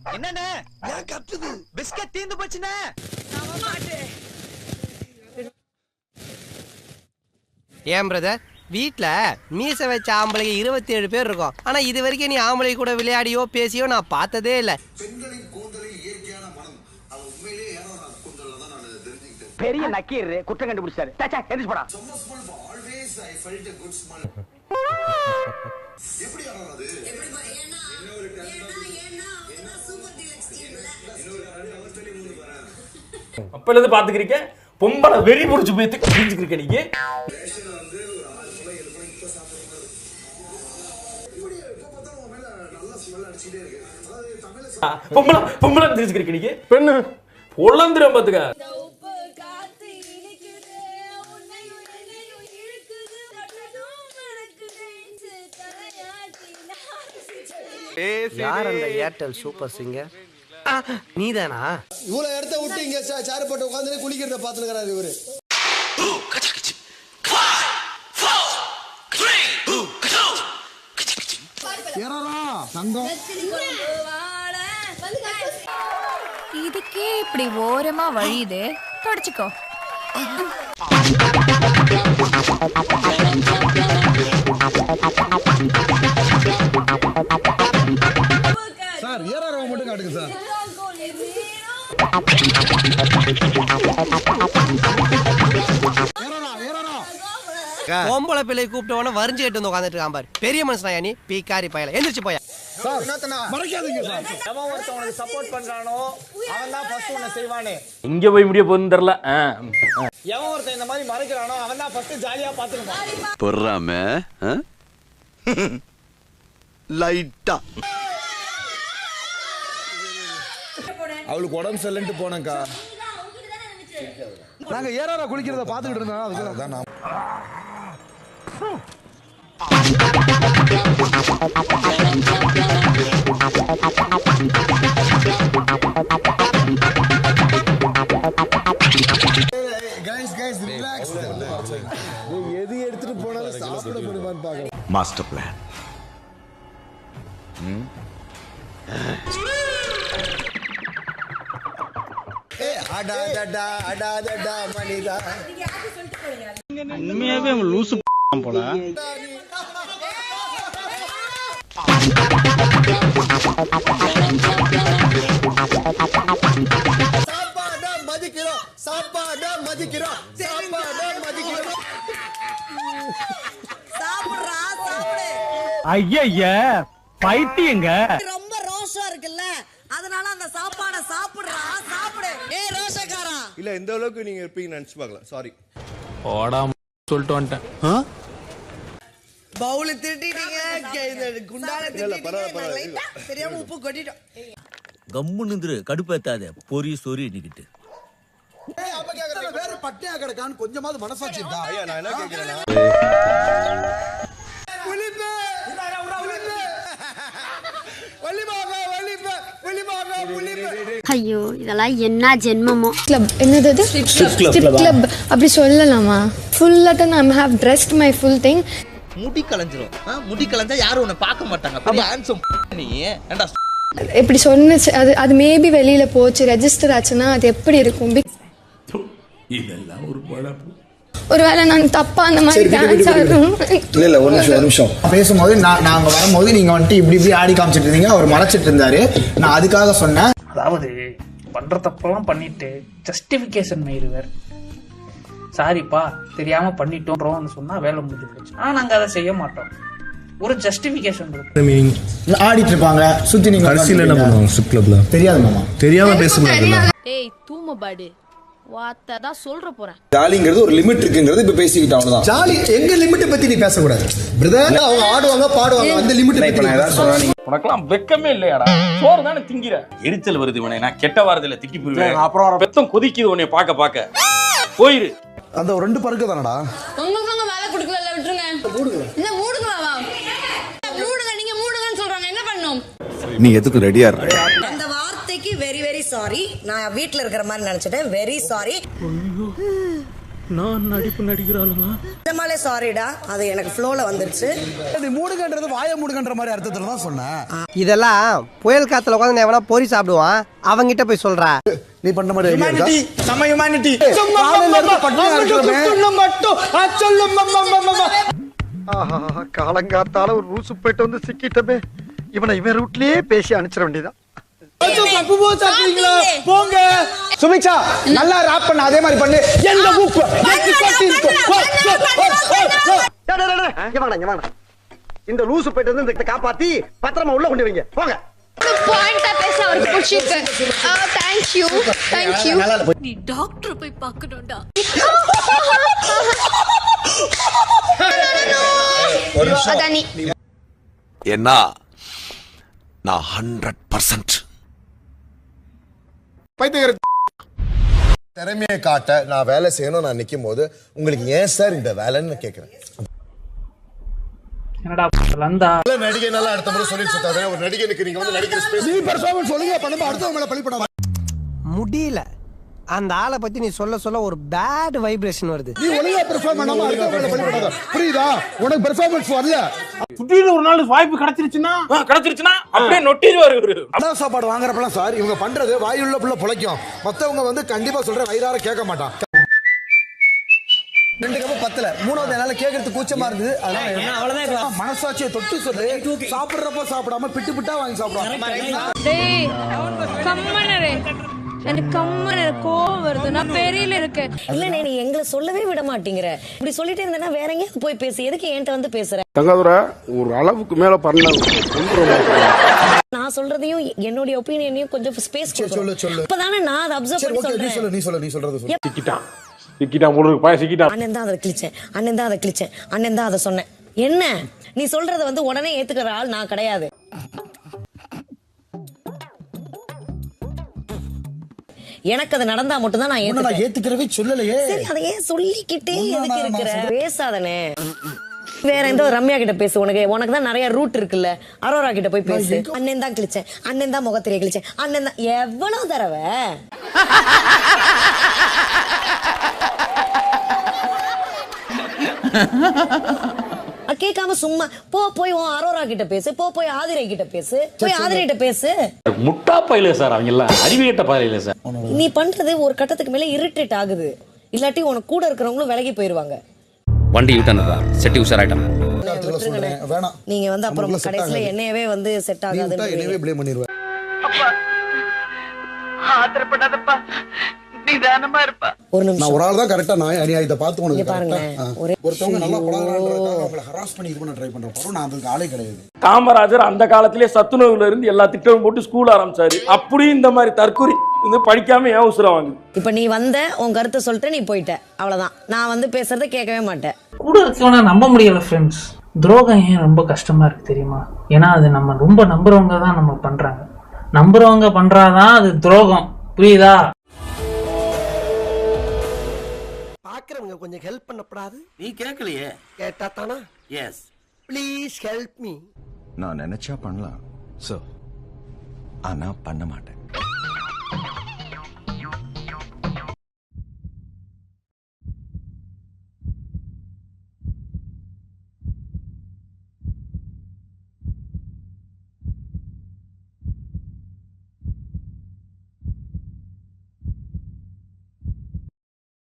என்னண்ணே ஏன் கத்துது? பிஸ்கட் தீந்து போச்சுண்ணே. ஏன் பிரதர் வீட்ல மீச வச்ச ஆம்பளைங்க 27 பேர் இருக்கும். ஆனா இது வரைக்கும் நீ ஆம்பளை கூட விளையாடியோ பேசியோ நான் பார்த்ததே இல்ல. பெண்களின் கூந்தலில் இயற்கையான மனம் அது உண்மையிலேயே ஏனோ நான் கூந்தல்ல தான் நான் தெரிஞ்சுக்கிட்டேன். பெரிய நக்கீர் குற்றம் கண்டுபிடிச்சாரு. சச்சா எந்திரிச்சு போடா. Summer smell always I felt a good smell. எப்படி ஆனது? இன்னொரு சூப்பர் டீலக்ஸ் டீம்ல இன்னொரு 2 ஹவர் தள்ளி மூணு வரேன். அப்பல இருந்து பாத்துக்கிறீங்க பொம்பளை வெறி புடிச்சு போய் தெரிஞ்சுக்கிறீங்க நீங்க. ரேஷன் வந்து ஒரு 6 கிலோ 7 கிலோ இப்ப சாப்பிடுற மாதிரி. இப்படி எப்ப பார்த்தாலும் மேல நல்ல ஸ்மெல் அடிச்சிட்டே இருக்கு. அதாவது தமிழ்ல பொம்பளை தெரிஞ்சுக்கிறீங்க நீங்க. பெண்ணு பொளந்துரும் பாத்துக்க. யார் அந்த ஏர்டெல் சூப்பர் சிங்கர்? நீதானா? இவ்வளவு இடத்த விட்டு இங்க சேர் போட்டு உட்கார்ந்து குளிக்கிறத பாத்துக்கிறாரு இவரு. இதுக்கே இப்படி ஓரமா வழியுது, தொடச்சுக்கோ. சார் ஏறாரவ மட்டும் காட்டுங்க சார். பொம்பளை பிள்ளை கூப்பிட்டவன வரிஞ்சு கேட்டு வந்து உட்காந்துட்டு இருக்கான் பாரு. பெரிய மனுஷனா நீ பீக்காரி பயல. எந்திரிச்சு போயா. மறைக்காதீங்க சார். எவன் ஒருத்தவனுக்கு சப்போர்ட் பண்றானோ அவன் தான் ஃபர்ஸ்ட் ஒன்னு செய்வானே. இங்க போய் முடிய போகுதுன்னு தெரியல. எவன் ஒருத்தன் இந்த மாதிரி மறைக்கிறானோ அவன் தான் ஃபர்ஸ்ட் ஜாலியா பாத்துருப்பான். பொறாம லைட்டா அவளுக்கு உடம்பு சரியில்லைன்னு போனேன்க்கா. நாங்க ஏறாரா குளிக்கிறத பாத்துக்கிட்டு இருந்தோம். அதுதான் நான் கைஸ் ரிலாக்ஸ். எது எடுத்துட்டு போனாலும் சாப்பிட முடியுமான்னு பாக்கலாம். Master plan. அடாடடா அடாடடா மனிதா. உண்மையாவே அவன் லூசு போல. சாப்பாடா மதிக்கிறோம், சாப்பாடா மதிக்கிறோம், சாப்பாடா மதிக்கிறோம். சாப்பிடுறா சாப்பிடு. ஐயா பைத்தியங்க. ரொம்ப ரோஷா இருக்குல்ல, அதனால அந்த சாப்பாட சாப்பிடுறா சாப்பிடு. ஏய் ரோஷக்காரா. இல்ல இந்த அளவுக்கு நீங்க இருப்பீங்க நினைச்சு பார்க்கலாம். சாரி. ஓடா சொல்லிட்டு வந்துட்டேன். பவுல் திட்டிட்டீங்க, குண்டால திட்டிட்டீங்க. லைட்டா தெரியாம உப்பு கொட்டிட்டோம். கம்முன்னு கடுப்பேத்தாத பொறி சொறி நிக்கிட்டு. வேற பட்டையா கிடக்கான்னு கொஞ்சமாவது மனசாட்சி இருக்கா? ஐயா நான் என்ன கேக்குறேன்னா ஐயோ இதெல்லாம் என்ன ஜென்மமோ. கிளப் என்னது? ஸ்ட்ரிப் கிளப் அப்படி சொல்லலாமா? ஃபுல்லா தான் I have dressed my full thing. முடி கலஞ்சிரும். முடி கலஞ்சா யாரும் உன்னை பார்க்க மாட்டாங்க. அப்படி ஹேண்ட்ஸம் நீ ஏண்டா இப்படி சொன்னுச்சு. அது மேபி வெளியில போச்சு, ரெஜிஸ்டர் ஆச்சுன்னா அது எப்படி இருக்கும்? இதெல்லாம் ஒரு பழப்பு. ஒருவேளை நான் தப்பா அந்த மாதிரி டான்ஸ் ஆடுறோம். இல்ல ஒரு நிமிஷம் பேசும்போது நாங்க வரும்போது நீங்க வந்துட்டு இப்படி இப்படி ஆடி காமிச்சிட்டு இருந்தீங்க. அவர் மறைச்சிட்டு இருந்தாரு. நான் அதுக்காக சொன்னேன். அதாவது பண்ற தப்பெல்லாம் பண்ணிட்டு ஜஸ்டிபிகேஷன் மயிருவர். சாரிப்பா தெரியாம பண்ணிட்டோம்னு சொன்னா வேலை முடிஞ்சு போச்சு. ஆனா நாங்க அதை செய்ய மாட்டோம். ஒரு ஜஸ்டிபிகேஷன் ஆடிட்டு இருப்பாங்க சுத்தி. நீங்க கடைசியில என்ன பண்ணுவாங்க ஸ்ட்ரிப் கிளப்ல? தெரியாது மாமா, தெரியாம பேசுறாங்க. ஏய் தூமபாடு வாத்ததான் சொல்ற போறேன். ஜாலிங்கிறது ஒரு லிமிட் இருக்குங்கிறது இப்ப பேசிக்கிட்டு அவ்வளவுதான். ஜாலி எங்க லிமிட் பத்தி நீ பேசக்கூடாது பிரதர். அவங்க ஆடுவாங்க பாடுவாங்க, அந்த லிமிட் பத்தி நான் ஏதாவது சொன்னா உனக்கெல்லாம் வெக்கமே இல்லையாடா? சோறு தானே திங்கிற. எரிச்சல் வருது உனே. நான் கெட்ட வாரத்துல திட்டி போயிருவேன். அப்புறம் பெத்தம் கொதிக்குது உன்னை பாக்க போயிரு. அந்த ஒரு 2 பருக்கு தானடா. உங்களுக்கு வேலை கொடுக்கல விட்டுருங்க. இந்த மூடுங்க வா. மூடுங்க, நீங்க மூடுங்கன்னு சொல்றாங்க. என்ன பண்ணனும்? நீ எதுக்கு ரெடியா இருக்க? அந்த வார்த்தைக்கு வெரி வெரி சாரி. நான் வீட்ல இருக்கிற மாதிரி நினைச்சிட்டேன். Very sorry. நான் நடிப்பு நடிக்கிறாளுங்க. நிஜமாலே சாரிடா, அது எனக்கு ஃப்ளோல வந்துருச்சு. நீ மூடுகன்றது வாயை மூடுகன்ற மாதிரி அர்த்தத்துல தான் சொன்னேன். இதெல்லாம் புயல் காத்துல உட்காந்து எவனா பொறி சாப்பிடுவான், அவங்கிட்ட போய் சொல்றா. நீ பண்ண மாதிரி ஹியூமனிட்டி, நம்ம ஹியூமனிட்டி. காலங்காத்தால ஒரு ரூசு போயிட்டு வந்து சிக்கிட்டமே. இவனை இவன் ரூட்லயே பேசி அனுப்பிச்சிட வேண்டியதான். போங்க சுமிச்சா, நல்லா ராப் பண்ண, அதே மாதிரி பண்ணு. எந்த ஊக்கு இந்த லூசு போயிட்டு வந்து இந்த காப்பாத்தி பத்திரமா உள்ள கொண்டு வைங்க. போங்க. பாயிண்டா பேச அவருக்கு பிடிச்சிருக்கு. Thank you. நீ டாக்டர் போய் பார்க்கணும்டா. அதானி என்ன நான் 100% திறமையை காட்ட நான் வேலை செய்யணும். நான் நிக்கும் போது உங்களுக்கு ஏன் சார் இந்த வேலைன்னு கேக்குறேன். என்னடா லந்தா நடிகை நல்லா அடுத்த முறை சொல்லிட்டு ஒரு நடிகனுக்கு நீங்க வந்து நடிக்கிற ஸ்பேஸ் நீ பெர்ஃபார்மன்ஸ் சொல்லுங்க பண்ணுங்க, அடுத்தவங்க மேல பழி பண்ணாம முடியல. அந்த ஆளை பத்தி நீ சொல்ல ஒரு பேட் வைப்ரேஷன் வருது. நீ ஒழுங்கா பெர்ஃபார்ம் பண்ணாம அடுத்தவங்க மேல பழி பண்ணாத. புரியுதா? உனக்கு பெர்ஃபார்மன்ஸ் வரல. திடீர்னு ஒரு நாள் வாய்ப்பு கிடைச்சிருச்சுன்னா அப்படியே நொட்டிடுவாரு இவரு. அண்ணா சாப்பாடு வாங்குறப்பலாம் சார் இவங்க பண்றது வாயுள்ள புள்ள புழைக்கும். மத்தவங்க வந்து கண்டிப்பா சொல்ற வயிறார கேட்க மாட்டான். 2 கப் பத்தல, 3வது என்னால கேக்குறது கூச்சமா இருந்தது. அதனால மனசாட்சியை தொட்டு சொல்லு. சாப்பிடுறப்ப சாப்பிடாம பிட்டு பிட்டா வாங்கி சாப்பிடுவாங்க. டேய் கம்மனரே, எனக்கு கம்மன கோவம் வருது. நான் பெரியல இருக்கேன். இல்ல நீ எங்களை சொல்லவே விட மாட்டேங்கிற. இப்படி சொல்லிட்டே இருந்தேன்னா வேற எங்கேயாவது போய் பேசு. எதுக்கு என்கிட்ட வந்து பேசுற? தங்கதுரை ஒரு அளவுக்கு மேல பண்ண. நான் சொல்றதையும் என்னோட ஒபினியனையும் கொஞ்சம் ஸ்பேஸ் சொல்லு. அப்பதானே நான் அதை அப்சர்வ் பண்ணி சொல்றேன். நீ சொல்றது சொல்லு. சிக்கிட்டான் போல இருக்கு, சிக்கிட்டான். அண்ணன் தான் அதை கிழிச்சேன், அண்ணன் தான் அதை சொன்னேன். என்ன நீ சொல்றத வந்து உடனே ஏத்துக்கிற ஆள் நான் கிடையாது. எனக்கு அது நடந்தா மட்டும் தான் நான் ஏத்துக்கிறவே சொல்லலையே. சரி, அதை ஏன் சொல்லிக்கிட்டே எதுக்கு இருக்கிற? பேசாதனே. வேற எந்த ரம்யா கிட்ட பேசு. உனக்கு தான் நிறைய ரூட் இருக்குல்ல. அரோரா கிட்ட போய் பேசு. அண்ணன் தான் கிழிச்சேன், அண்ணன் தான் முகத்திரையை கிழிச்சேன், அண்ணன் தான். எவ்வளவு தடவை கேட்காம சும்மா போய் உன் அரோரா கிட்ட பேசு, போய் ஆதிரை கிட்ட பேசு, போய் ஆதிரை கிட்ட பேசு. முட்டா பையல சார், அவங்க எல்லாம் அறிவியட்ட பையல சார். நீ பண்றது ஒரு கட்டத்துக்கு மேல இரிட்டேட் ஆகுது. இல்லாட்டி உனக்கு கூட இருக்கிறவங்களும் விலகி போயிருவாங்க. வண்டி யூட்டர்னடா செட்டி உஷாராயிட்டேன். வேணாம் நீங்க வந்து அப்புறம் கடைசில என்னையவே வந்து செட் ஆகாது. என்னையவே ப்ளேம் பண்ணிடுவேன். அப்பா ஆத்திரப்படாதப்பா, நிதானமா இருப்பா. ஒரு நிமிஷம். நான் ஒரு ஆள் தான் கரெக்ட்டா நான் அநியாயத்தை பார்த்து உனக்கு பாருங்க. ஒருத்தவங்க நல்லா பழகுறாங்கன்றதுக்காக அவங்கள ஹராஸ் பண்ணி இது பண்ண ட்ரை பண்றப்போ நான் அதுக்கு ஆளே கிடையாது. காமராஜர் அந்த காலத்திலே சத்துணவுல இருந்து எல்லா திட்டமும் போட்டு ஸ்கூல் ஆரம்பிச்சாரு. அப்படியும் இந்த மாதிரி தற்கொலை இந்த படிக்காம ஏன் உசுரம் வாங்குது? இப்ப நீ வந்த உன் கருத்தை சொல்லிட்டு நீ போயிட்ட, அவ்வளவுதான். நான் வந்து பேசுறத கேட்கவே மாட்டேன். கூட இருக்கவன நம்ப முடியல ஃப்ரெண்ட்ஸ். துரோகம் ஏன் ரொம்ப கஷ்டமா இருக்கு தெரியுமா? ஏன்னா அது நம்ம ரொம்ப நம்புறவங்க தான் நம்ம பண்றாங்க. நம்புறவங்க பண்றாதான் அது துரோகம். புரியுதா? பாக்குறவங்க கொஞ்சம் ஹெல்ப் பண்ணப்படாது. நீ கேட்கலையே. கேட்டா தானா? எஸ். Please help me. நான் நினைச்சா பண்ணலாம், ஆனா பண்ண மாட்டேன்.